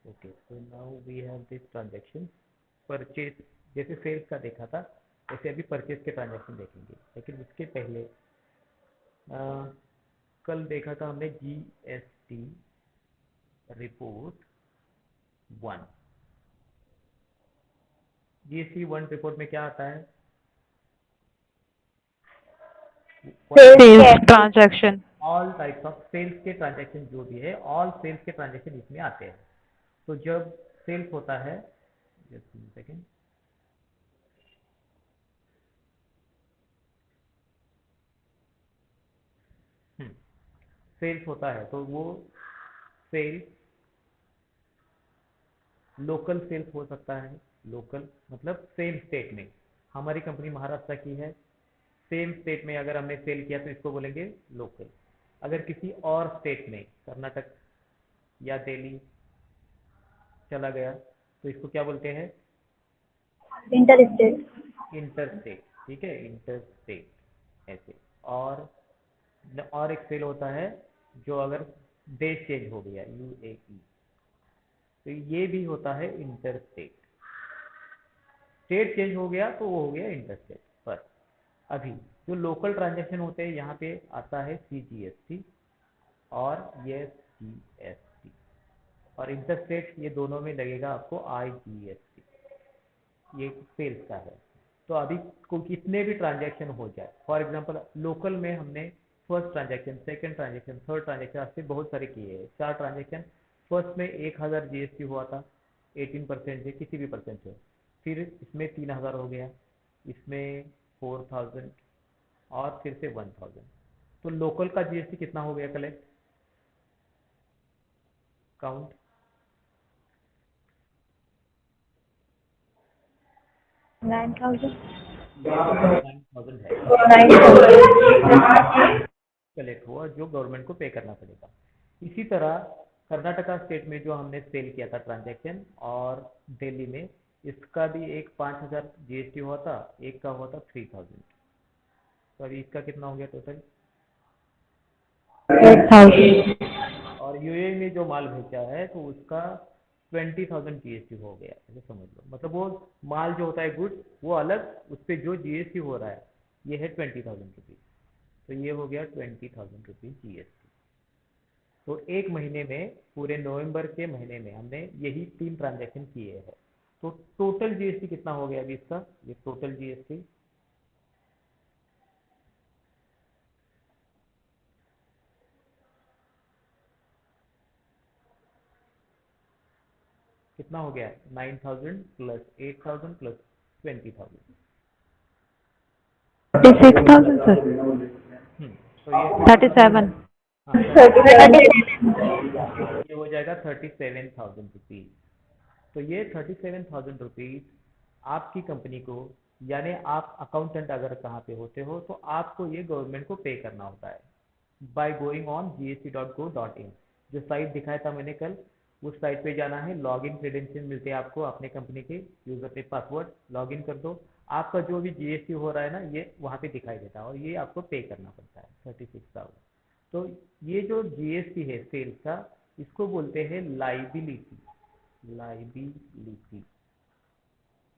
Okay, so now we have this transaction purchase. जैसे sales का देखा था वैसे अभी परचेज के ट्रांजेक्शन देखेंगे, लेकिन उसके पहले अ, कल देखा था हमने GST report one. GST one report में क्या आता है? Sales transaction. All types of sales के ट्रांजेक्शन जो भी है, ऑल सेल्स के ट्रांजेक्शन इसमें आते हैं। तो जब सेल्स होता है, जस्ट सेकेंड, सेल्स होता है तो वो सेल्स लोकल सेल्स हो सकता है। लोकल मतलब सेम स्टेट में। हमारी कंपनी महाराष्ट्र की है, सेम स्टेट में अगर हमने सेल किया तो इसको बोलेंगे लोकल। अगर किसी और स्टेट में, कर्नाटक या दिल्ली चला गया तो इसको क्या बोलते हैं? Interstate. Inter state. ठीक है, इंटर स्टेट ऐसे। और एक सेल होता है जो अगर देश चेंज हो गया, यूएई, तो ये भी होता है इंटर स्टेट। स्टेट चेंज हो गया तो वो हो गया इंटर स्टेट। पर अभी जो लोकल ट्रांजेक्शन होते हैं यहाँ पे आता है सीजीएसटी और ये जीएसटी। और इंटर स्टेट ये दोनों में लगेगा आपको आईजीएसटी। ये सेल्स का है। तो अभी को कितने भी ट्रांजैक्शन हो जाए, फॉर एग्जांपल लोकल में हमने first transaction, second transaction, third transaction, आपसे बहुत सारे किए हैं, 4 ट्रांजैक्शन। फर्स्ट में 1000 जीएसटी हुआ था, 18% से किसी भी परसेंट से। फिर इसमें 3000 हो गया, इसमें 4000, और फिर से 1000। तो लोकल का जीएसटी कितना हो गया कलेक्ट? काउंट। 9,000. ये टोटल 9000 है, 9,000. कलेक्ट हुआ जो गवर्नमेंट को पे करना पड़ेगा। इसी तरह कर्नाटका स्टेट में जो हमने सेल किया था ट्रांजैक्शन, और दिल्ली में, इसका भी एक 5000 जीएसटी हुआ था, एक का हुआ था 3000। तो अभी इसका कितना हो गया टोटल? 8,000. और यूएई में जो माल भेजा है तो उसका 20,000 जीएसटी हो गया, ऐसे समझ लो। मतलब वो माल जो होता है गुड्स वो अलग, उस पर जो जीएसटी हो रहा है ये है 20,000 रुपीज। तो ये हो गया 20,000 रुपीज जीएसटी। तो एक महीने में, पूरे नवंबर के महीने में हमने यही 3 ट्रांजैक्शन किए हैं। तो टोटल जीएसटी कितना हो गया अभी इसका? ये टोटल जीएसटी कितना हो गया? 9000 प्लस 8000 प्लस 20,000। 36,000, sir. तो ये कितना हो जाएगा? 37. हाँ, 37. ये हो जाएगा 37,000 रुपीज। तो ये 37,000 रुपीज आपकी कंपनी को, यानी आप अकाउंटेंट अगर कहाँ पे होते हो तो आपको ये गवर्नमेंट को पे करना होता है बाय गोइंग ऑन gst.go.in। जो साइट दिखाया था मैंने कल, उस साइट पे जाना है, लॉगिन क्रेडेंशियल मिलते हैं आपको अपने कंपनी के, यूजर पे पासवर्ड लॉगिन कर दो। आपका जो भी जीएसटी हो रहा है ना ये वहाँ पे दिखाई देता है, और ये आपको पे करना पड़ता है 36,000। तो ये जो जीएसटी है सेल्स का, इसको बोलते हैं लाइबिलिटी। लाइबिलिटी,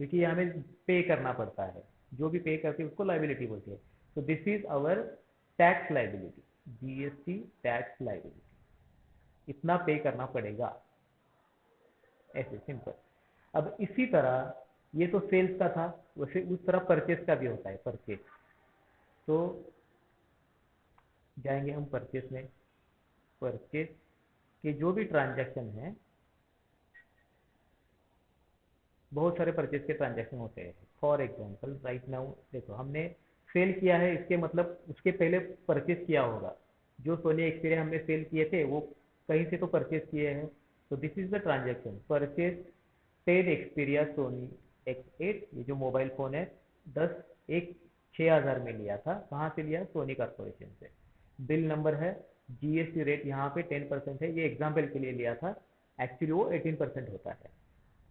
क्योंकि ये हमें पे करना पड़ता है, जो भी पे करते हैं उसको लाइबिलिटी बोलते हैं। तो this is our tax liability, GST tax liability. इतना पे करना पड़ेगा, ऐसे सिंपल। अब इसी तरह, ये तो सेल्स का था, वैसे उस तरह परचेस का भी होता है। परचेस तो जाएंगे हम परचेस में। परचेस के जो भी ट्रांजैक्शन है, बहुत सारे परचेज के ट्रांजैक्शन होते हैं। फॉर एग्जांपल राइट नाउ देखो, हमने सेल किया है, इसके मतलब उसके पहले परचेज किया होगा। जो सोनी एक्सपीरिया हमने सेल किए थे वो कहीं से तो परचेज किए हैं। तो this is the transaction purchase 10 Xperia Sony X8। ये जो मोबाइल फ़ोन है, 10 एक 6000 में लिया था। कहाँ से लिया? सोनी कॉर्पोरेशन से। बिल नंबर है, जीएसटी रेट यहाँ पे 10% है, ये एग्जाम्पल के लिए लिया था, एक्चुअली वो 18% होता है।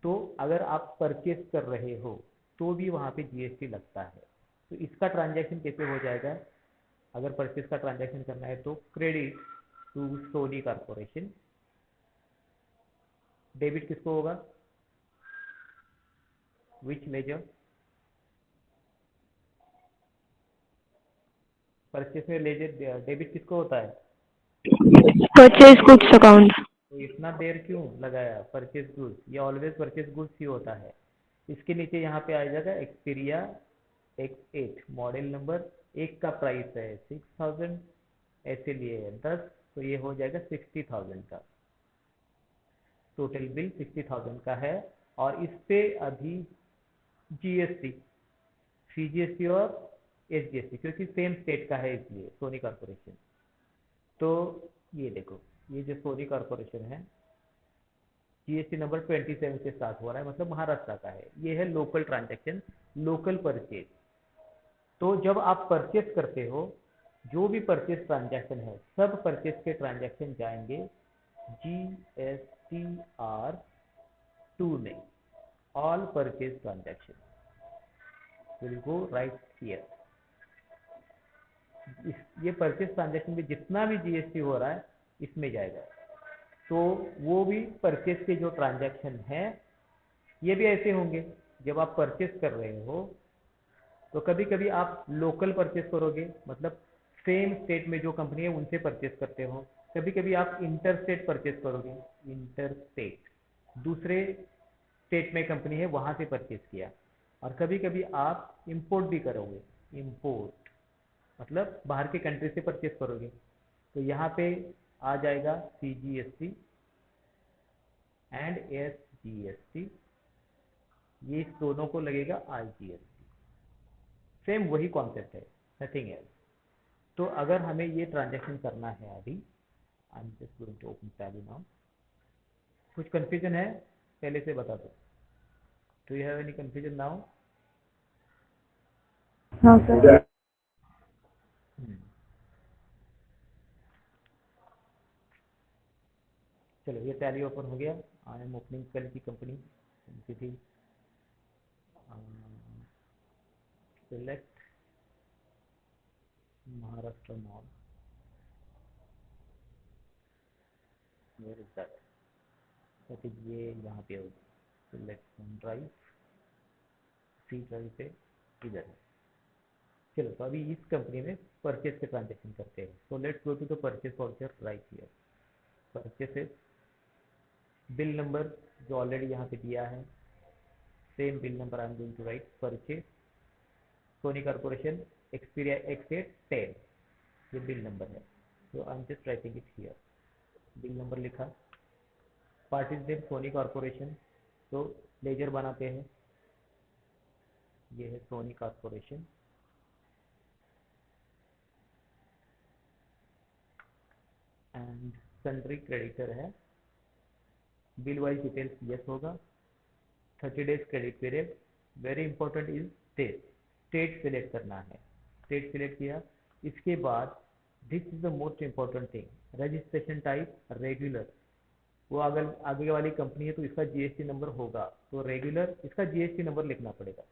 तो अगर आप परचेस कर रहे हो तो भी वहाँ पे जीएसटी लगता है। तो इसका ट्रांजैक्शन कैसे हो जाएगा? अगर परचेस का ट्रांजैक्शन करना है तो credit to Sony corporation, debit किसको होगा, विच लेजर, परचेस में लेजर डेबिट किसको होता है, परचेज गुड्स अकाउंट। तो इतना देर क्यों लगाया, परचेस गुड्स, ये ऑलवेज परचेस गुड्स ही होता है। इसके नीचे यहाँ पे आ जाएगा एक्सपीरिया X8 मॉडल नंबर, एक का प्राइस है 6000, ऐसे लिए है 10, तो ये हो जाएगा 60,000 का, टोटल बिल 60,000 का है। और इस पे अभी जीएसटी, सीजीएसटी और एसजीएसटी, क्योंकि सेम स्टेट का है इसलिए सोनी कॉर्पोरेशन। तो ये देखो, ये जो सोनी कॉर्पोरेशन है, जीएसटी नंबर 27 से स्टार्ट हो रहा है, मतलब महाराष्ट्र का है। ये है लोकल ट्रांजैक्शन, लोकल परचेज। तो जब आप परचेस करते हो, जो भी परचेस ट्रांजैक्शन है, सब परचेस के ट्रांजैक्शन जाएंगे GSTR2 में, all purchase transaction will go right here. ये परचेस ट्रांजैक्शन में जितना भी जीएसटी हो रहा है इसमें जाएगा। तो वो भी परचेस के जो ट्रांजैक्शन है ये भी ऐसे होंगे। जब आप परचेस कर रहे हो तो कभी कभी आप लोकल परचेस करोगे, मतलब सेम स्टेट में जो कंपनी है उनसे परचेस करते हो। कभी कभी आप इंटर स्टेट परचेस करोगे, इंटर स्टेट, दूसरे स्टेट में कंपनी है वहां से परचेस किया। और कभी कभी आप इंपोर्ट भी करोगे, इंपोर्ट मतलब बाहर के कंट्री से परचेस करोगे, तो यहाँ पे आ जाएगा सीजीएसटी एंड एसजीएसटी, ये इस दोनों को लगेगा आईजीएसटी। सेम वही कॉन्सेप्ट है, नथिंग एल्स। तो अगर हमें ये ट्रांजैक्शन करना है अभी, I am just going to open Tally now. कुछ कंफ्यूजन है पहले से बता दो, do you have any confusion now? हाँ सर। चलो ये टैली ओपन हो गया। आई एम ओपनिंग कल की कंपनी थी, select Maharashtra mall, where is that, that is ये यहाँ पे होगी, सिलेक्ट ड्राइव, सी ड्राइव पे इधर है। चलो तो अभी इस कंपनी में परचेस के ट्रांजेक्शन करते हैं। So let's go to the purchase voucher right here, purchases, bill number जो ऑलरेडी यहाँ पे दिया है, same bill number I am going to write, purchase Sony corporation Xperia X810, ये बिल नंबर है। तो I am just writing it here, bill number लिखा, party name Sony corporation, तो लेजर बनाते हैं, ये है Sony corporation, and sundry creditor है, बिल वाइज डिटेल्स यस होगा, 30 days credit period, very important is state, state select करना है, स्टेट सिलेक्ट किया। इसके बाद this is the most important thing, registration type regular, वो अगर आगे वाली कंपनी है तो इसका जीएसटी नंबर होगा, तो रेगुलर इसका जीएसटी नंबर लिखना पड़ेगा।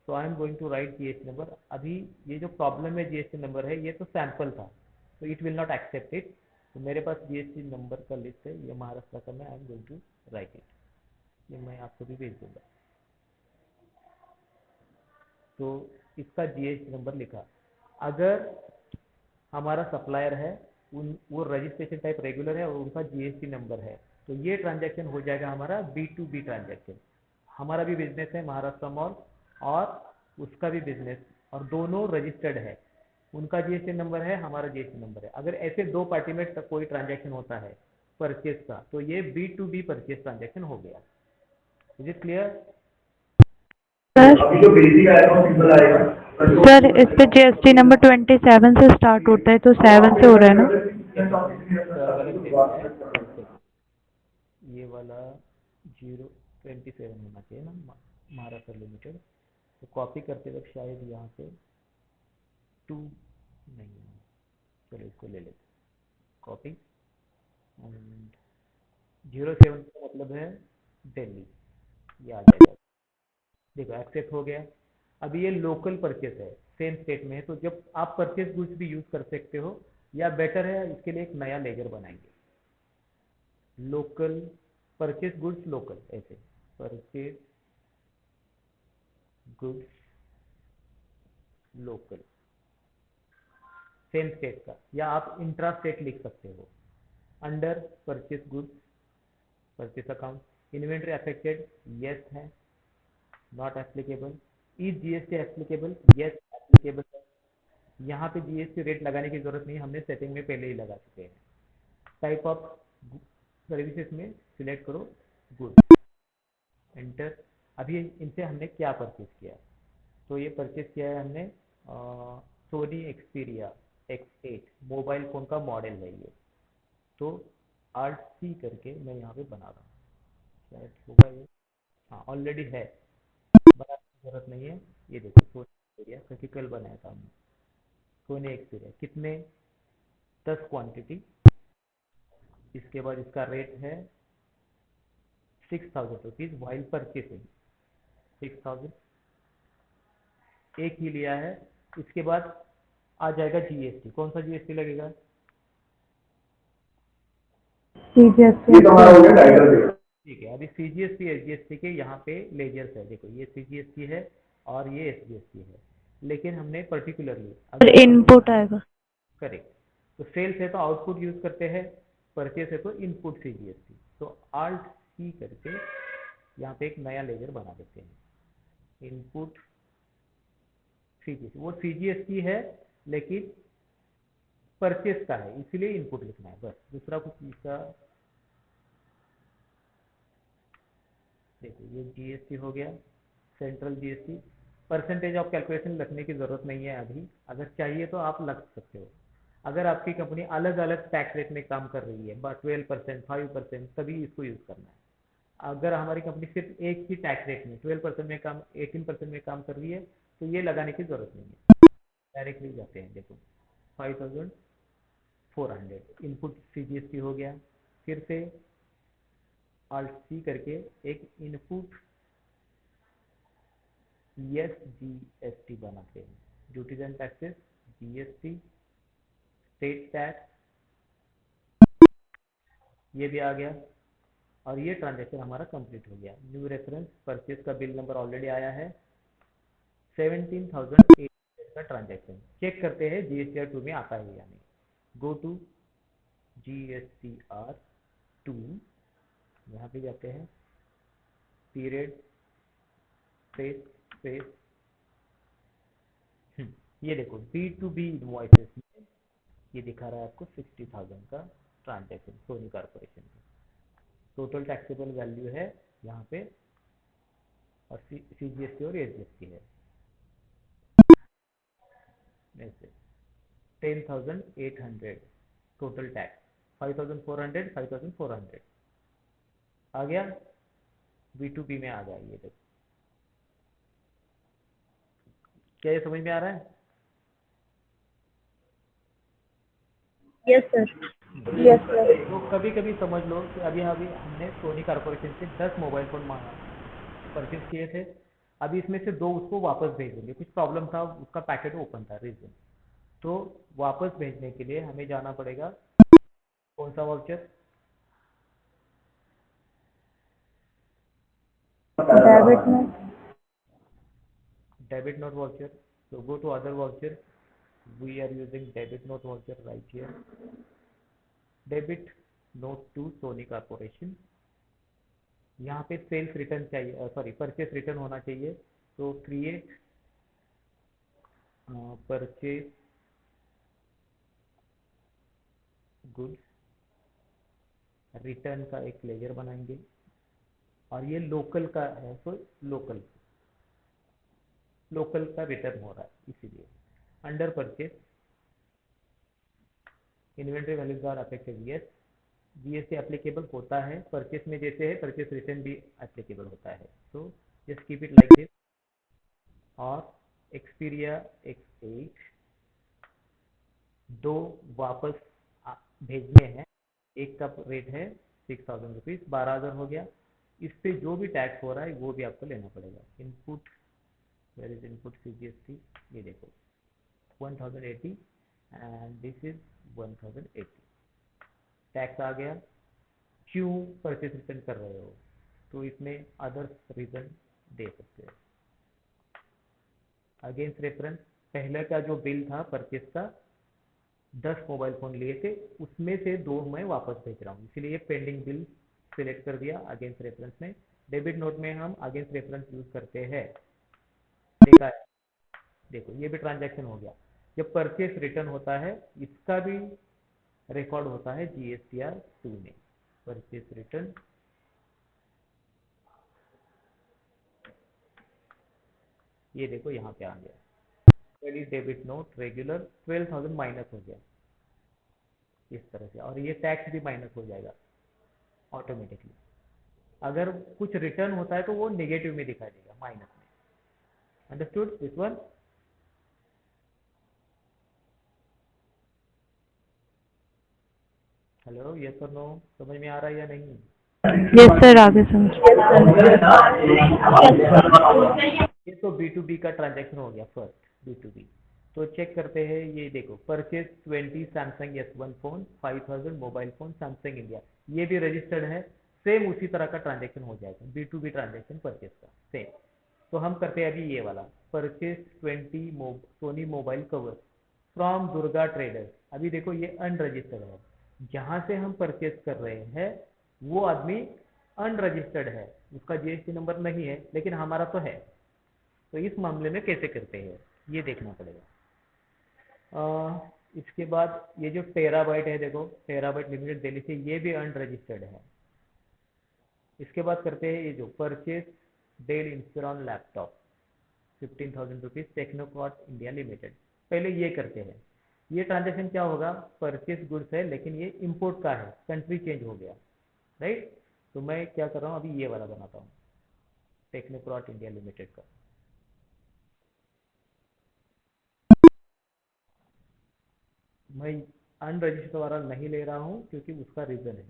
तो I am going to write GST number. अभी ये जो प्रॉब्लम में जीएसटी नंबर है ये तो सैंपल था, तो it will not accept it. तो मेरे पास जीएसटी नंबर का लिस्ट है, ये महाराष्ट्र का, मैं I am going to write it, ये मैं आपको भी भेज दूंगा। तो इसका जीएसटी नंबर लिखा। अगर हमारा सप्लायर है, उन वो रजिस्ट्रेशन टाइप रेगुलर है और उनका जीएसटी नंबर है, तो ये ट्रांजैक्शन हो जाएगा हमारा B2B ट्रांजैक्शन। हमारा भी बिजनेस है महाराष्ट्र मॉल और उसका भी बिजनेस, और दोनों रजिस्टर्ड है, उनका जीएसटी नंबर है, हमारा जीएसटी नंबर है। अगर ऐसे दो पार्टी में कोई ट्रांजैक्शन होता है परचेज का, तो ये B2B परचेज ट्रांजैक्शन हो गया। Is it clear? सर अभी जो बेसिक आएगा वो सिंपल आएगा सर, इस पे जीएसटी नंबर 27 से स्टार्ट होता है, तो 7 से हो रहा है ना? सर गलत दे दिया है, एक सेकंड, ये वाला 027 होना चाहिए ना, महाराष्ट्र लिमिटेड। तो कॉपी करते वक्त शायद यहाँ पे 2 नहीं है, चलो इसको ले लेते, कॉपी, एंड 07 का मतलब है दिल्ली, ये आ जाएगा। देखो एक्सेप्ट हो गया। अभी ये लोकल परचेस है, सेम स्टेट में है, तो जब आप परचेस गुड्स भी यूज कर सकते हो, या बेटर है इसके लिए एक नया लेजर बनाएंगे, लोकल परचेज गुड्स लोकल, ऐसे purchase goods local same state का, या आप इंट्रा स्टेट लिख सकते हो। Under purchase goods purchase account inventory affected, yes है, not applicable. Is GST applicable, yes applicable है। यहाँ पे जीएसटी रेट लगाने की जरूरत नहीं, हमने सेटिंग में पहले ही लगा चुके हैं। टाइप ऑफ सर्विसेज में सिलेक्ट करो गुड, एंटर। अभी इनसे हमने क्या परचेज किया, तो ये परचेज किया है हमने Sony Xperia X8 mobile phone का मॉडल है ये। तो आर्ट सी करके मैं यहाँ पे बना रहा हूँ, शायद होगा ये, हाँ ऑलरेडी है, बनाने की जरूरत नहीं है। ये देखो सोनी एक्सपीरिया, क्योंकि कल बनाया था हमने सोनी एक्सपीरिया, कितने 10 क्वांटिटी। इसके बाद इसका रेट है 6000 रुपीज़ वाइल परचेसिंग, 6000 एक ही लिया है। इसके बाद आ जाएगा जीएसटी, कौन सा जीएसटी लगेगा? सीजीएसटी। ठीक है, अभी सीजीएसटी एसजीएसटी के यहाँ पे लेजर्स है, देखो ये सीजीएसटी है और ये एसजीएसटी है, लेकिन हमने पर्टिकुलरली अगर इनपुट आएगा। करेक्ट, तो सेल्स है तो आउटपुट यूज करते हैं, परचेस है तो इनपुट सीजीएसटी। तो आल्ट सी करके यहाँ पे एक नया लेजर बना देते हैं, इनपुट सीजीएसटी। वो सीजीएसटी है लेकिन परचेस का है, इसीलिए इनपुट लिखना है बस, दूसरा कुछ इसका। देखो ये जीएसटी हो गया, central GST. Percentage of calculation रखने की ज़रूरत नहीं है अभी, अगर चाहिए तो आप लग सकते हो। अगर आपकी कंपनी अलग अलग टैक्स रेट में काम कर रही है, 12%, 5%, तभी इसको यूज़ करना है। अगर हमारी कंपनी सिर्फ एक ही टैक्स रेट में 12% में काम, 18% में काम कर रही है, तो ये लगाने की ज़रूरत नहीं है, डायरेक्टली जाते हैं। देखो 5400 इनपुट सीजीएसटी हो गया। फिर से आल्ट सी करके एक इनपुट एस जीएसटी बनाते हैं, duties and taxes, GST, state tax, ये भी आ गया। और ये ट्रांजेक्शन हमारा कंप्लीट हो गया। न्यू रेफरेंस परचेज का बिल नंबर ऑलरेडी आया है, 17,800 का ट्रांजेक्शन। चेक करते हैं जीएसटीआर 2 में आता है या नहीं। गो टू जीएसटीआर 2, यहाँ पे जाते हैं, पीरियड स्पेस स्पेस, ये देखो B2B इनवॉइसेस में ये दिखा रहा है आपको 60,000 का ट्रांजेक्शन सोनी कॉर्पोरेशन का। टोटल टैक्सेबल वैल्यू है यहाँ पे, और सीजीएसटी और एसजीएसटी है ऐसे 10,800 टोटल टैक्स, 5,400 5,400 आ गया। B2B में आ गया ये देखो, क्या ये समझ में आ रहा है? Yes sir. Yes sir. तो कभी कभी समझ लो कि अभी अभी हमने सोनी कॉर्पोरेशन से 10 मोबाइल फ़ोन परचेज किए थे, अभी इसमें से 2 उसको वापस भेज देंगे, कुछ प्रॉब्लम था, उसका पैकेट ओपन था, रीजन। तो वापस भेजने के लिए हमें जाना पड़ेगा, कौन सा वाउचर? डेबिट में। Debit note voucher. So go to other voucher, we are using debit note voucher right here, debit note to Sony Corporation। यहाँ पे सेल्स रिटर्न चाहिए, सॉरी परचेस रिटर्न होना चाहिए। तो क्रिएट परचेस गुड्स रिटर्न का एक laser बनाएंगे, और ये लोकल का है, तो लोकल लोकल का रिटर्न हो रहा है, इसीलिए under purchase inventory values are affected, yes. GST applicable होता है परचेस में, जैसे है परचेस रिटर्न भी एप्लीकेबल होता है, तो just keep it like this. और एक्सपीरिया X8 2 वापस भेजने हैं, एक का रेट है 6,000 रुपीज़, 12,000 हो गया। इस पे जो भी टैक्स हो रहा है वो भी आपको लेना पड़ेगा। Input, where is input CGST, ये देखो 1080 एंड दिस इज 1080, टैक्स आ गया क्यों परचेस रिटर्न कर रहे हो, तो इसमें अदर्स रीजन दे सकते हो। अगेंस्ट रेफरेंस, पहले का जो बिल था परचेस का, 10 मोबाइल फ़ोन लिए थे, उसमें से 2 मैं वापस भेज रहा हूँ, इसलिए ये पेंडिंग बिल सिलेक्ट कर दिया अगेंस्ट रेफरेंस में। डेबिट नोट में हम अगेंस्ट रेफरेंस यूज़ करते हैं, देखा है। देखो ये भी ट्रांजैक्शन हो गया। जब परचेस रिटर्न होता है, इसका भी रिकॉर्ड होता है GSTR 2 में। परचेस रिटर्न, ये देखो यहाँ पे आ गया, credit debit note regular 12,000 minus हो गया इस तरह से, और ये टैक्स भी माइनस हो जाएगा ऑटोमेटिकली। अगर कुछ रिटर्न होता है तो वो नेगेटिव में दिखाई देगा, माइनस में। Understood this one? Hello, yes और नो, समझ में आ रहा है या नहीं? यस सर, आगे समझ। ये तो B2B का ट्रांजैक्शन हो गया, फर्स्ट B2B। तो चेक करते हैं, ये देखो purchase 20 Samsung S1 phone 5000 mobile phone Samsung India, ये भी रजिस्टर्ड है। सेम उसी तरह का ट्रांजैक्शन हो जाएगा, B2B ट्रांजैक्शन परचेज का सेम। तो हम करते हैं अभी ये वाला, purchase 20 Sony mobile cover from Durga traders. अभी देखो ये अनरजिस्टर्ड है, जहां से हम परचेज कर रहे हैं वो आदमी अनरजिस्टर्ड है, उसका GST नंबर नहीं है, लेकिन हमारा तो है। तो इस मामले में कैसे करते हैं ये देखना पड़ेगा। इसके बाद ये जो टेराबाइट है, देखो टेराबाइट लिमिटेड दिल्ली से, ये भी अनरजिस्टर्ड है। इसके बाद करते हैं ये जो purchase Dell Inspiron laptop 15,000 rupees Technocot India limited. पहले ये करते हैं, ये ट्रांजेक्शन क्या होगा, परचेज गुड्स है लेकिन ये इम्पोर्ट का है, कंट्री चेंज हो गया, राइट। तो मैं क्या कर रहा हूँ, अभी ये वाला बनाता हूँ, टेक्नोकॉट इंडिया लिमिटेड का। मैं अनरजिस्टर्ड वाला नहीं ले रहा हूँ क्योंकि उसका रीज़न है,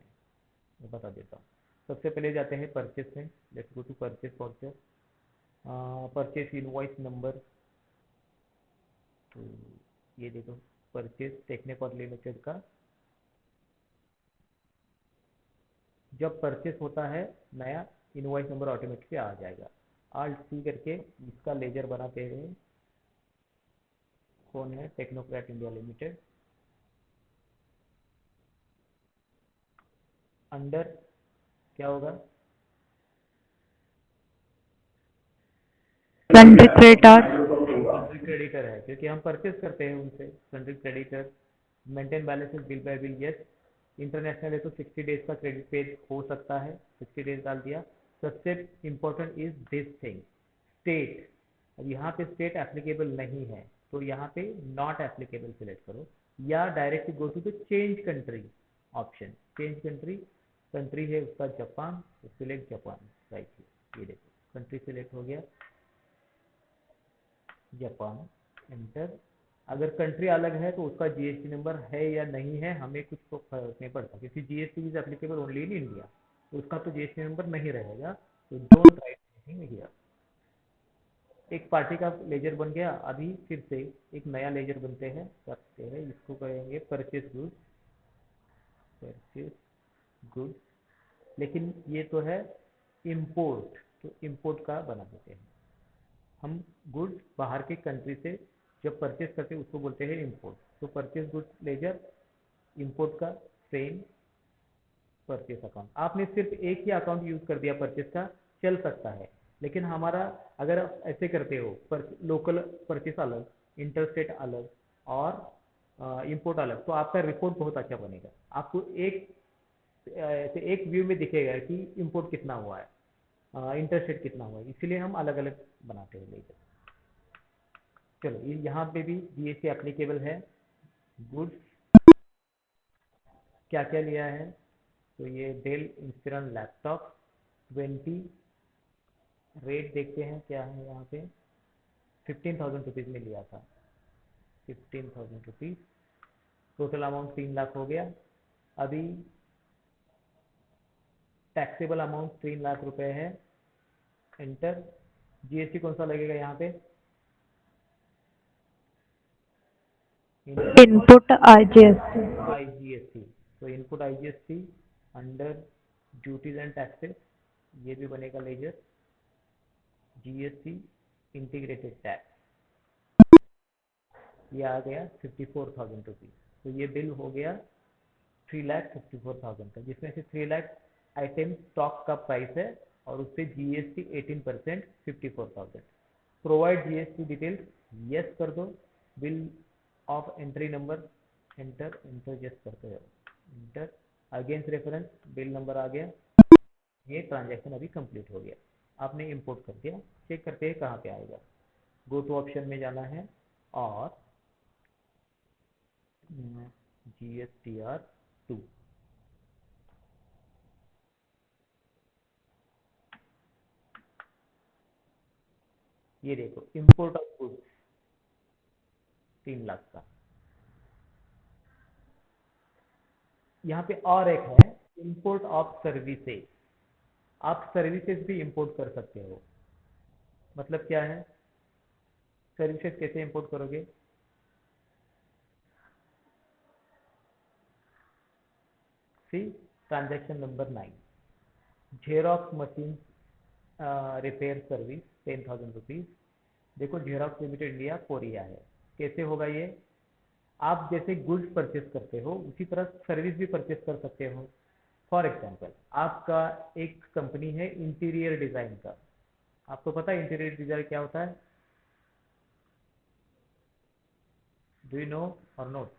मैं बता देता हूँ। सबसे पहले जाते हैं परचेस में, let's go to purchase voucher, purchase invoice number. तो ये देखो परचेस टेक्निकॉट लिमिटेड का, जब परचेस होता है नया इनवॉइस नंबर ऑटोमेटिकली आ जाएगा। Alt C करके इसका लेजर बनाते हैं, कौन है, टेक्नोक्रेट इंडिया लिमिटेड। अंडर क्या होगा, कंट्री क्रेडिटर। कंट्री क्रेडिटर है, क्योंकि हम परचेस करते हैं उनसे। Country creditor, maintain balances bill bye bill, yes. International है तो 60 डेज का क्रेडिट पेज हो सकता है, 60 डेज डाल दिया। सबसे important is this thing, state. अब यहाँ पे स्टेट एप्लीकेबल नहीं है, तो यहाँ पे नॉट एप्लीकेबल सिलेक्ट करो, या direct go to the change country option. Change country, country है उसका जापान, तो सिलेक्ट जापान, राइट। ये देखो कंट्री सिलेक्ट हो गया, जापान, एंटर। अगर कंट्री अलग है तो उसका GST नंबर है या नहीं है हमें कुछ तो फर्क नहीं पड़ता, क्योंकि GST is applicable only in India, तो उसका तो GST नंबर नहीं रहेगा। तो डोंट राइट एनीथिंग हियर। एक पार्टी का लेजर बन गया, अभी फिर से एक नया लेजर बनते हैं, करते हैं, इसको कहेंगे परचेज गुड्स, परचेज गुड्स। लेकिन ये तो है इम्पोर्ट, तो इम्पोर्ट का बना देते हैं हम। गुड्स बाहर के कंट्री से जब परचेज करते हैं उसको बोलते हैं इम्पोर्ट। तो परचेज गुड्स लेजर, इम्पोर्ट का सेम, परचेज अकाउंट। आपने सिर्फ एक ही अकाउंट यूज कर दिया परचेज का, चल सकता है, लेकिन हमारा अगर आप ऐसे करते हो, लोकल परचेज अलग, इंटरस्टेट अलग, और इम्पोर्ट अलग, तो आपका रिपोर्ट बहुत अच्छा बनेगा। आपको एक ऐसे एक व्यू में दिखेगा कि इम्पोर्ट कितना हुआ है, इंटरस्टेट कितना हुआ है, इसीलिए हम अलग अलग बनाते हैं लेजर। चलो ये यहाँ पे भी GST एप्लीकेबल है। गुड्स क्या क्या लिया है, तो ये डेल इंस्पिरॉन लैपटॉप 20, रेट देखते हैं क्या है यहाँ पे, 15,000 रुपीज़ में लिया था, 15,000 रुपीज़। टोटल अमाउंट 3 लाख हो गया। अभी टैक्सेबल अमाउंट 3 लाख रुपए है, एंटर। GST कौन सा लगेगा यहाँ पे, इनपुट IGST। IGST, तो input IGST under duties and taxes, ये भी बनेगा लेजर। जीएसटी इंटीग्रेटेड टैक्स, ये आ गया 54,000 रुपीज़। तो ये बिल हो गया 3,54,000 का, जिसमें से 3 लाख आइटम स्टॉक का प्राइस है और उससे GST 18% 54,000। Provide GST details, yes कर दो। Bill of entry number, enter enter yes करते हो, enter. Against reference bill number आ गया। ये ट्रांजैक्शन अभी कंप्लीट हो गया, आपने इंपोर्ट कर दिया। चेक करते हैं कहाँ पे आएगा। गो टू ऑप्शन में जाना है और GSTR2, ये देखो इंपोर्ट ऑफ गुड्स 3 लाख का। यहाँ पे और एक है इंपोर्ट ऑफ सर्विसेज। आप सर्विसेज भी इंपोर्ट कर सकते हो। मतलब क्या है, सर्विसेज कैसे इंपोर्ट करोगे? See transaction number 9, Xerox machine repair service 10,000 rupees. देखो जेरोक्स लिमिटेड इंडिया कोरिया है। कैसे होगा ये? आप जैसे गुड्स परचेस करते हो उसी तरह सर्विस भी परचेस कर सकते हो। फॉर एग्जांपल, आपका एक कंपनी है इंटीरियर डिज़ाइन का। आपको पता है इंटीरियर डिज़ाइन क्या होता है? डू यू नो और नोट?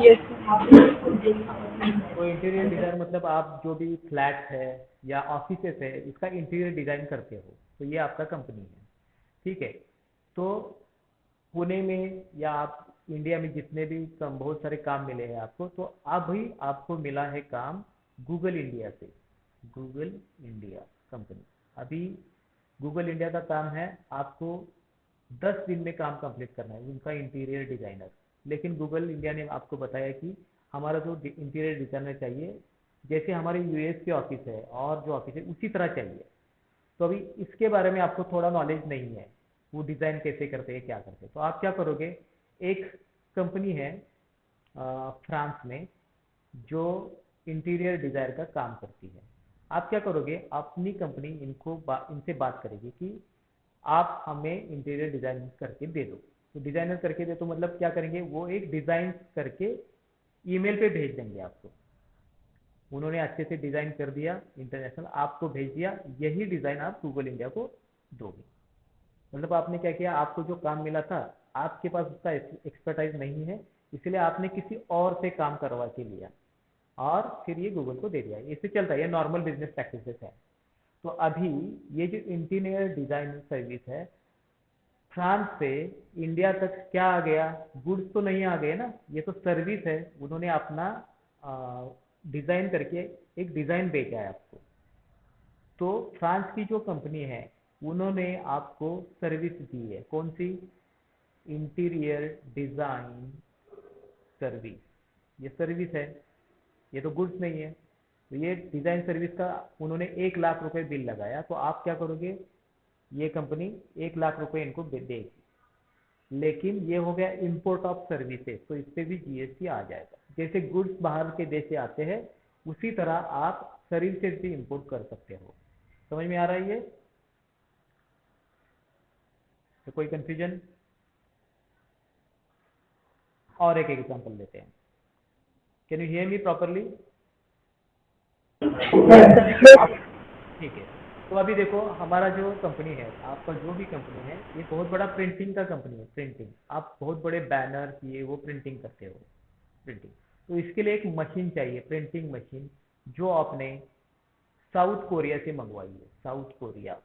यस। हाँ, तो इंटीरियर डिज़ाइन मतलब आप जो भी फ्लैट है या ऑफिसेस है, इसका इंटीरियर डिज़ाइन करते हो, तो ये आपका कंपनी है। ठीक है, तो पुणे में या आप इंडिया में जितने भी बहुत सारे काम मिले हैं आपको, तो अभी आपको मिला है काम गूगल इंडिया से। गूगल इंडिया कंपनी, अभी गूगल इंडिया का काम है आपको 10 दिन में काम कंप्लीट करना है, उनका इंटीरियर डिज़ाइनर। लेकिन गूगल इंडिया ने आपको बताया कि हमारा जो इंटीरियर डिज़ाइनर चाहिए, जैसे हमारे यूएस के ऑफिस है और जो ऑफिस है उसी तरह चाहिए। तो अभी इसके बारे में आपको थोड़ा नॉलेज नहीं है, वो डिज़ाइन कैसे करते हैं क्या करते हैं। तो आप क्या करोगे, एक कंपनी है फ्रांस में जो इंटीरियर डिज़ाइन का काम करती है। आप क्या करोगे, अपनी कंपनी इनसे बात करेगी कि आप हमें इंटीरियर डिज़ाइन करके दे दो। तो डिज़ाइनर करके दे तो मतलब क्या करेंगे, वो एक डिज़ाइन करके ईमेल पे भेज देंगे आपको। उन्होंने अच्छे से डिज़ाइन कर दिया इंटरनेशनल, आपको भेज दिया, यही डिज़ाइन आप गूगल इंडिया को दोगे। मतलब आपने क्या किया, आपको जो काम मिला था आपके पास उसका एक्सपर्टाइज नहीं है, इसलिए आपने किसी और से काम करवा के लिया और फिर ये गूगल को दे दिया। इससे चलता है, ये नॉर्मल बिजनेस प्रैक्टिसेस है। तो अभी ये जो इंटीरियर डिज़ाइन सर्विस है, फ्रांस से इंडिया तक क्या आ गया, गुड्स तो नहीं आ गए ना, ये तो सर्विस है। उन्होंने अपना डिज़ाइन करके एक डिज़ाइन भेजा है आपको। तो फ्रांस की जो कंपनी है उन्होंने आपको सर्विस दी है, कौन सी? इंटीरियर डिज़ाइन सर्विस, ये सर्विस है, ये तो गुड्स नहीं है। तो ये डिज़ाइन सर्विस का उन्होंने 1 लाख रुपए बिल लगाया। तो आप क्या करोगे, ये कंपनी 1 लाख रुपए इनको देगी। लेकिन ये हो गया इंपोर्ट ऑफ सर्विसेज, तो इस पर भी जीएसटी आ जाएगा। जैसे गुड्स बाहर के देश से आते हैं उसी तरह आप सर्विसेज भी इंपोर्ट कर सकते हो। समझ में आ रहा है ये? तो कोई कंफ्यूजन? और एक एग्जांपल लेते हैं। Can you hear me properly? ठीक है, तो अभी देखो हमारा जो कंपनी है, आपका जो भी कंपनी है, ये बहुत बड़ा प्रिंटिंग का कंपनी है। प्रिंटिंग, आप बहुत बड़े बैनर ये वो प्रिंटिंग करते हो, प्रिंटिंग। तो इसके लिए एक मशीन चाहिए, प्रिंटिंग मशीन, जो आपने साउथ कोरिया से मंगवाई है। साउथ कोरिया,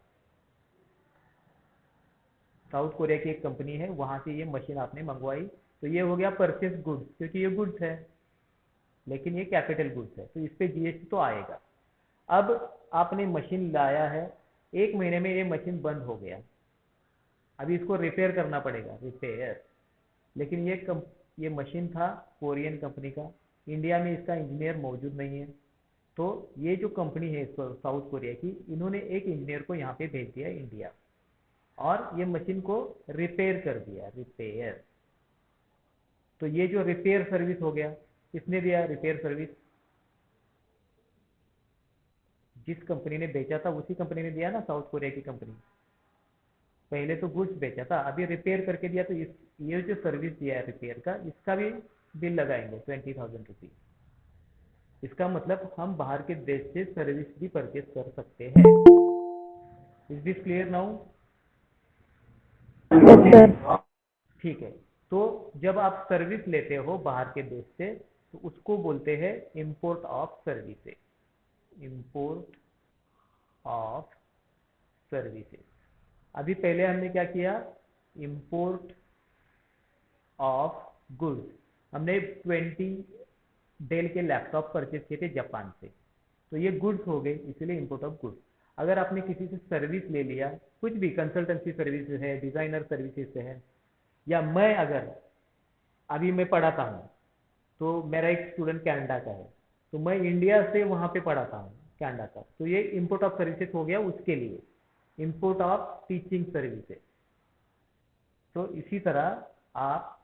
साउथ कोरिया की एक कंपनी है, वहां से ये मशीन आपने मंगवाई। तो ये हो गया परचेस गुड्स, क्योंकि ये गुड्स है, लेकिन ये कैपिटल गुड्स है, तो इस पे जीएसटी तो आएगा। अब आपने मशीन लाया है, 1 महीने में ये मशीन बंद हो गया, अभी इसको रिपेयर करना पड़ेगा, रिपेयर। लेकिन ये मशीन था कोरियन कंपनी का, इंडिया में इसका इंजीनियर मौजूद नहीं है। तो ये जो कंपनी है इसको साउथ कोरिया की, इन्होंने एक इंजीनियर को यहाँ पे भेज दिया इंडिया, और ये मशीन को रिपेयर कर दिया, रिपेयर। तो ये जो रिपेयर सर्विस हो गया, किसने दिया रिपेयर सर्विस? जिस कंपनी ने बेचा था उसी कंपनी ने दिया ना, साउथ कोरिया की कंपनी। पहले तो गुड्स बेचा था, अभी रिपेयर करके दिया, तो ये जो सर्विस दिया है रिपेयर का, इसका भी बिल लगाएंगे 20,000 रुपीज। इसका मतलब हम बाहर के देश से सर्विस भी परचेज कर सकते हैं। Is this clear now? Yes sir. ठीक है। तो जब आप सर्विस लेते हो बाहर के देश से, तो उसको बोलते हैं import of services. Import of services. अभी पहले हमने क्या किया? Import of goods. हमने 20 डेल के लैपटॉप परचेज किए थे जापान से, तो ये गुड्स हो गए, इसीलिए इंपोर्ट ऑफ गुड्स। अगर आपने किसी से सर्विस ले लिया, कुछ भी कंसल्टेंसी सर्विस है, डिजाइनर सर्विसेज है, या मैं अगर अभी मैं पढ़ाता हूँ, तो मेरा एक स्टूडेंट कनाडा का है, तो मैं इंडिया से वहाँ पे पढ़ाता हूँ कनाडा का, तो ये इंपोर्ट ऑफ सर्विसेज हो गया उसके लिए, इंपोर्ट ऑफ टीचिंग सर्विसेज। तो इसी तरह आप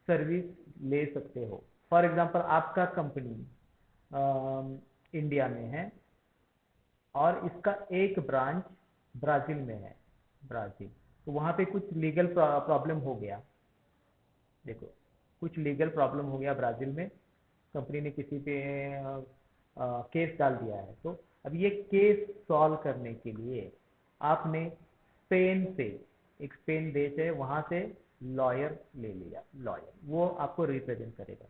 सर्विस ले सकते हो। फॉर एग्जांपल आपका कंपनी इंडिया में है और इसका एक ब्रांच ब्राज़ील में है, ब्राज़ील, तो वहाँ पे कुछ लीगल प्रॉब्लम हो गया। देखो, कुछ लीगल प्रॉब्लम हो गया ब्राज़ील में, कंपनी ने किसी पे केस डाल दिया है, तो अब ये केस सॉल्व करने के लिए आपने स्पेन से, एक स्पेन देश है वहाँ से लॉयर ले लिया। लॉयर वो आपको रिप्रेजेंट करेगा।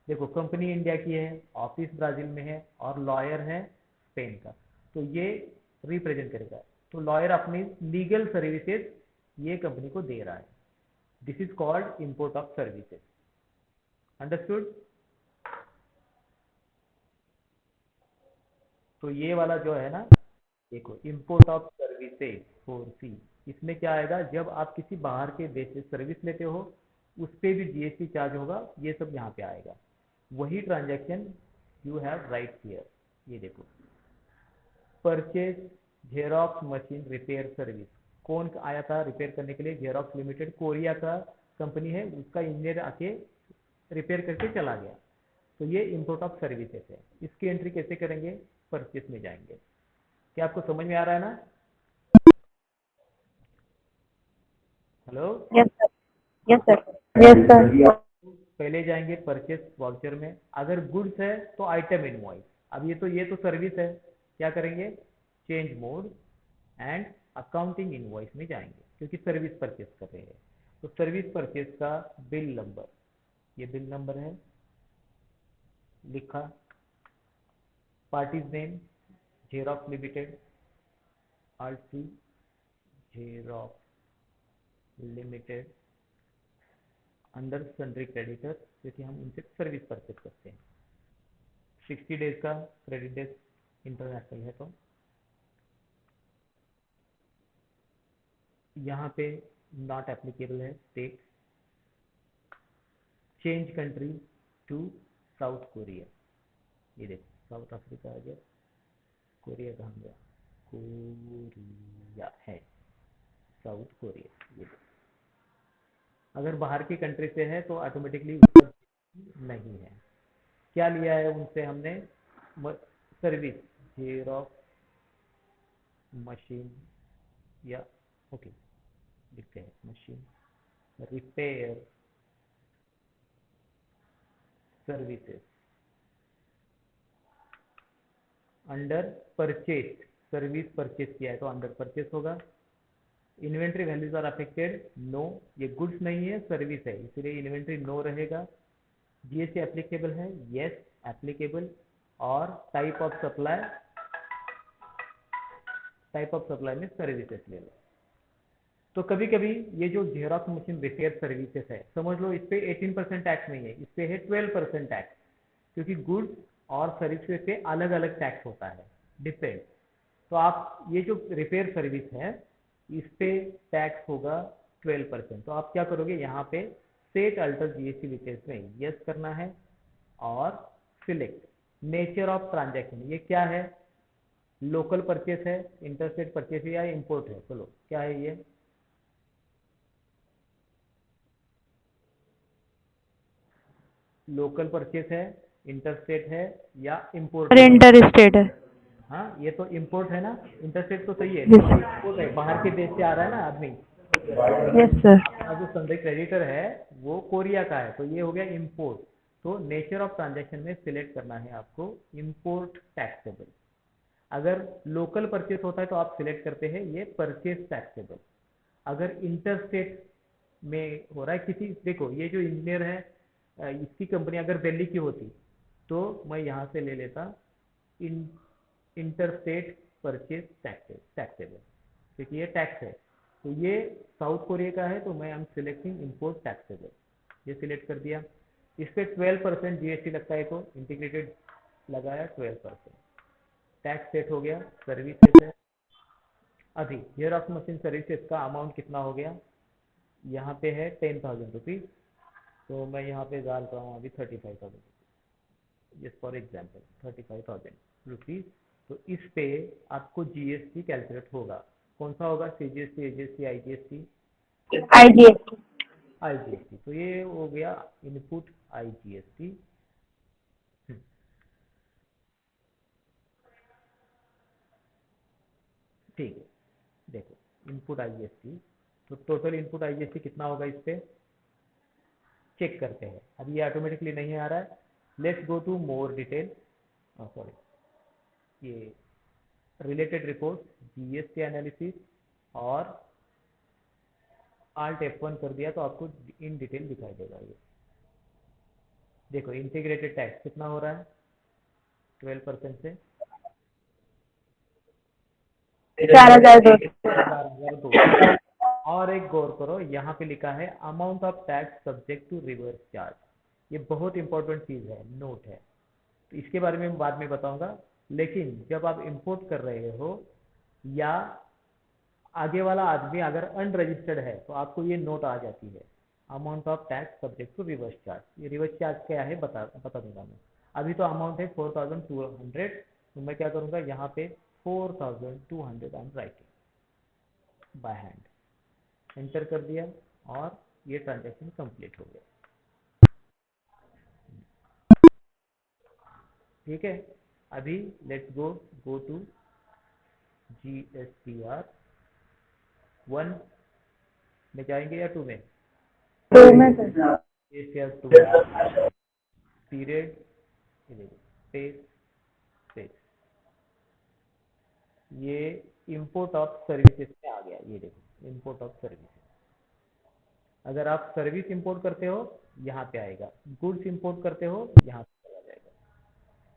देखो, कंपनी इंडिया की है, ऑफिस ब्राज़ील में है और लॉयर है स्पेन का, तो ये रिप्रेजेंट करेगा। तो लॉयर अपनी लीगल सर्विसेज ये कंपनी को दे रहा है। This is called import of services. Understood? तो ये वाला जो है ना, देखो, इंपोर्ट ऑफ सर्विसेज 4C, इसमें क्या आएगा? जब आप किसी बाहर के देश से सर्विस लेते हो, उस पे भी जीएसटी चार्ज होगा, ये सब यहाँ पे आएगा। वही transaction you have right here. ये देखो, purchase xerox machine repair service. कौन आया था रिपेयर करने के लिए? जेरोक्स लिमिटेड, कोरिया का कंपनी है, उसका इंजीनियर आके रिपेयर करके चला गया। तो ये इंपोर्ट ऑफ सर्विसेज है। इसकी एंट्री कैसे करेंगे? परचेस में जाएंगे। क्या आपको समझ में आ रहा है ना? Hello? Yes sir. Yes sir. Yes sir. पहले जाएंगे परचेस वाउचर में, अगर गुड्स है तो आइटम इनवॉइस। अब ये तो सर्विस है, क्या करेंगे? Change mode and accounting invoice में जाएंगे, क्योंकि सर्विस परचेस कर रहे हैं। तो सर्विस परचेस का बिल नंबर, ये बिल नंबर है, लिखा। Parties name xerox limited, RC xerox limited, under sundry creditor, क्योंकि हम उनसे सर्विस परचेज करते हैं। 60 डेज का क्रेडिट डेज इंटरनेशनल है, तो यहाँ पे नॉट एप्लीकेबल है state. Change country to South Korea. ये देखो, साउथ अफ्रीका आ गया, कोरिया कहाँ गया? कोरिया है, साउथ कोरिया। ये देखो, अगर बाहर की कंट्री से है तो ऑटोमेटिकली उसका नहीं है। क्या लिया है उनसे हमने? सर्विस जेरोक्स मशीन, या ओके लिखते हैं machine repair services under purchase. Service purchase किया है तो अंडर परचेज होगा। Inventory values are affected, no, ये गुड्स नहीं है, सर्विस है, इसलिए इन्वेंट्री नो रहेगा। जीएसटी एप्लीकेबल है, यस एप्लीकेबल। और type of supply, type of supply में सर्विसेज ले लो। तो कभी कभी ये जो जेरोक्स मशीन रिपेयर सर्विसेज है, समझ लो इस पे 18% टैक्स नहीं है, इस पे है 12% टैक्स, क्योंकि गुड्स और सर्विसेज पे अलग अलग टैक्स होता है, डिपेंड। तो आप ये जो रिपेयर सर्विस है, इस पे टैक्स होगा 12%। तो आप क्या करोगे? यहाँ पे सेट अल्टर जीएसटी डिटेल्स में यस करना है और सिलेक्ट नेचर ऑफ ट्रांजैक्शन। ये क्या है? लोकल परचेस है, इंटरस्टेट परचेस है, या इंपोर्ट है? चलो, क्या है ये? लोकल परचेस है, इंटरस्टेट है, या इंपोर्ट सर है? इंटर स्टेट है। हाँ, ये तो इम्पोर्ट है ना, इंटरस्टेट तो सही है, यस लेकिन इम्पोर्ट है, बाहर के देश से आ रहा है ना आदमी। Yes sir. अपना जो संदेश क्रेडिटर है वो कोरिया का है, तो ये हो गया इम्पोर्ट। तो नेचर ऑफ ट्रांजैक्शन में सिलेक्ट करना है आपको इम्पोर्ट टैक्सेबल। अगर लोकल परचेस होता है तो आप सिलेक्ट करते हैं ये परचेस टैक्सेबल। अगर इंटरस्टेट में हो रहा है किसी, देखो ये जो इंजीनियर है इसकी कंपनी अगर दिल्ली की होती तो मैं यहाँ से ले लेता इन इंटरस्टेट परचेस टैक्सेबल, क्योंकि ये टैक्स है। तो ये साउथ कोरिया का है तो मैं I M selecting import taxable, ये सिलेक्ट कर दिया। इस पे 12% जीएसटी लगता है, तो इंटीग्रेटेड लगाया 12%, टैक्स सेट हो गया। सर्विसेज है, अभी जेरोक्स मशीन सर्विसेज का अमाउंट कितना हो गया, यहाँ पे है 10,000 रुपीज़, तो मैं यहाँ पे डाल रहा हूँ अभी 35,000, जस्ट फॉर एग्जाम्पल 35,000 रुपीज़। तो इस पे आपको जीएसटी कैलकुलेट होगा, कौन सा होगा, CGST, AGST, IGST, IGST. IGST. तो ये हो गया इनपुट आईजीएसटी। ठीक है, देखो इनपुट आईजीएसटी, तो टोटल इनपुट आईजीएसटी कितना होगा इस पे चेक करते हैं। अभी ये ऑटोमेटिकली नहीं आ रहा है, let's go to more detail, sorry, ये रिलेटेड रिपोर्ट, जीएसटी एनालिसिस, और आल्ट F1 कर दिया तो आपको इन डिटेल दिखाई देगा। ये देखो इंटीग्रेटेड टैक्स कितना हो रहा है 12% से 4,200। 4,200। और एक गौर करो, यहाँ पे लिखा है amount of tax subject to reverse charge, ये बहुत इंपॉर्टेंट चीज़ है, नोट है। तो इसके बारे में बाद में बताऊंगा, लेकिन जब आप इंपोर्ट कर रहे हो या आगे वाला आदमी अगर अनरजिस्टर्ड है तो आपको ये नोट आ जाती है, amount of tax subject to reverse charge. ये रिवर्स चार्ज क्या है बता दूंगा मैं। अभी तो अमाउंट है 4,200, तो मैं क्या करूंगा यहाँ पे 4,200 I am writing by hand, enter कर दिया और ये ट्रांजेक्शन कंप्लीट हो गया। ठीक है, अभी लेट्स गो टू GSTR 1 में जाएंगे या 2 में, तो मैं सर। GSTR 2 में पीरियड स्पेस स्पेस, ये इंपोर्ट ऑफ सर्विसेज में आ गया। ये देखो इंपोर्ट ऑफ सर्विसेज, अगर आप सर्विस इंपोर्ट करते हो यहाँ पे आएगा, गुड्स इंपोर्ट करते हो यहाँ पे चला जाएगा।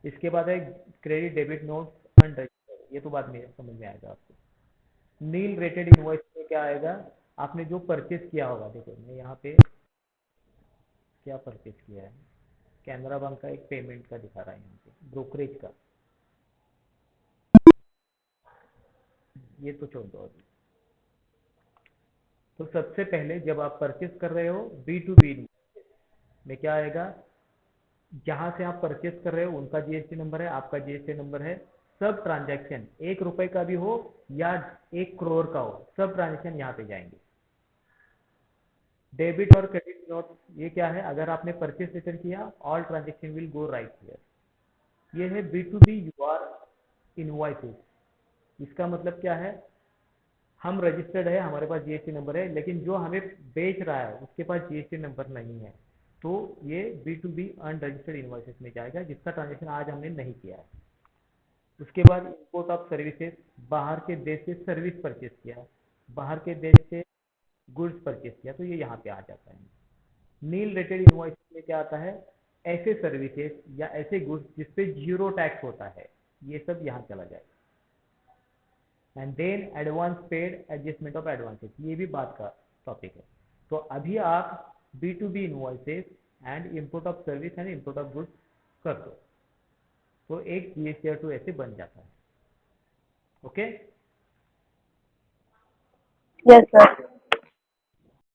इसके बाद है क्रेडिट डेबिट नोट अनरजिस्टर्ड, ये तो बाद में समझ में आएगा आपको। नील रेटेड इनवॉइस में क्या आएगा, आपने जो परचेज किया होगा, देखो मैं यहाँ पे क्या परचेज किया है, कैनरा बैंक का एक पेमेंट का दिखा रहा है यहाँ पे, ब्रोकरेज का, ये तो छोड़ दो अभी। तो सबसे पहले जब आप परचेस कर रहे हो B2B में क्या आएगा, जहां से आप परचेस कर रहे हो उनका जीएसटी नंबर है, आपका जीएसटी नंबर है। सब ट्रांजैक्शन 1 रुपए का भी हो या 1 करोड़ का हो, सब ट्रांजैक्शन यहाँ पे जाएंगे। डेबिट और क्रेडिट नोट ये क्या है, अगर आपने परचेस रिटर्न किया all transaction will go right here. ये है B2B यूआर इनवॉइसेस। इसका मतलब क्या है, हम रजिस्टर्ड है, हमारे पास जीएसटी नंबर है, लेकिन जो हमें बेच रहा है उसके पास जीएसटी नंबर नहीं है, तो ये B2B अनरजिस्टर्ड इनवॉइसेस में जाएगा, जिसका ट्रांजेक्शन आज हमने नहीं किया है। उसके बाद इंपोर्ट ऑफ सर्विसेज, बाहर के देश से सर्विस परचेज किया, बाहर के देश से गुड्स परचेज किया, तो ये यहाँ पे आ जाता है। नील रेटेड इनवॉइस में क्या आता है, ऐसे सर्विसेज या ऐसे गुड्स जिसपे जीरो टैक्स होता है, ये सब यहाँ चला जाएगा। And then advance paid adjustment of advances, ये भी बात का टॉपिक है। तो अभी आप B2B invoices and import of service and import of goods कर दो, तो एक GSTR 2 ऐसे बन जाता है। Okay, yes sir.